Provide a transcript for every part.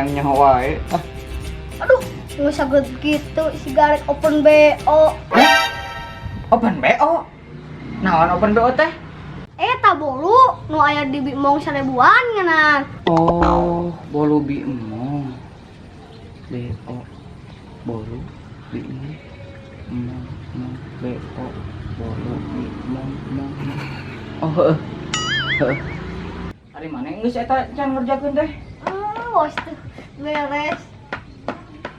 yang nyawa Aduh, nggak usah gitu, si Garek open BO. Open BO? Naon open BO teh? Tak bolu, nu aya di Bimong 1000-an ngenan. Oh, bolu Bimong. BO. Bolu Bimong. BO. Bolu Bimong. Oh, Ari mana geus eta can ngerjakeun teh? Wos tuh beres.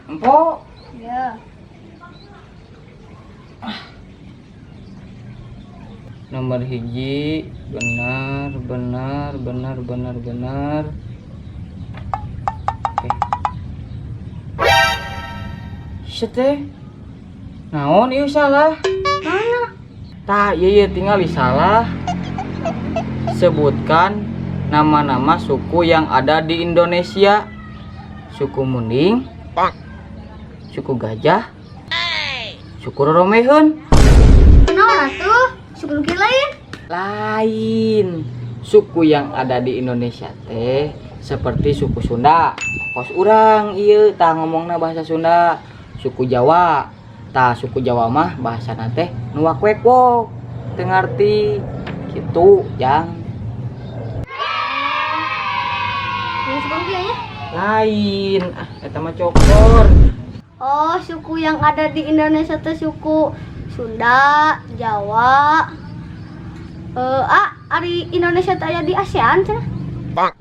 Empok. Ya. Nomor hiji benar. Oke. Sete. Naon ieu salah? Mana? Tah, ieu tinggal salah. Sebutkan nama-nama suku yang ada di Indonesia. Suku Munding, suku Gajah, suku Roromeheun. Kenapa tuh? Suku lain? Lain. Suku yang ada di Indonesia teh seperti suku Sunda. Kos urang ieu tah ngomongna bahasa Sunda. Suku Jawa. Tah suku Jawa mah bahasana teh nu wakweko. Teu ngarti kitu, Jang. Yang suku ya? Lain. Eta mah cokor. Oh, suku yang ada di Indonesia tuh suku Sunda, Jawa. Ari Indonesia tuh aya di ASEAN cenah.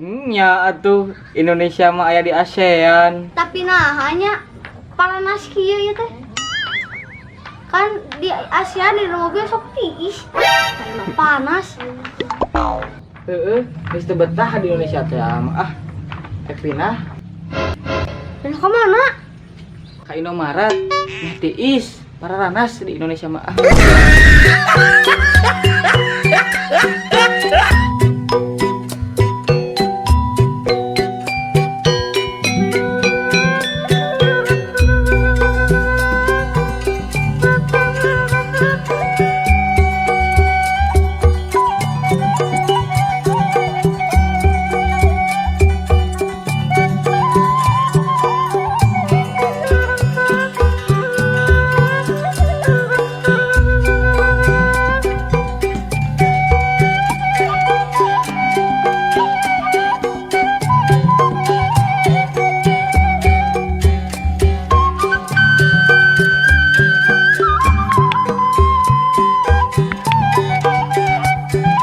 Nya atuh Indonesia mah aya di ASEAN. Tapi nah hanya paranas kieu ya teh. Kan di ASEAN di mobil sok tiis. Karena panas. Heeh, geus teu betah di Indonesia teh mah. Pindah. Dan ke mana? Ka Indomaret. Nya tiis, pararanas di Indonesia mah.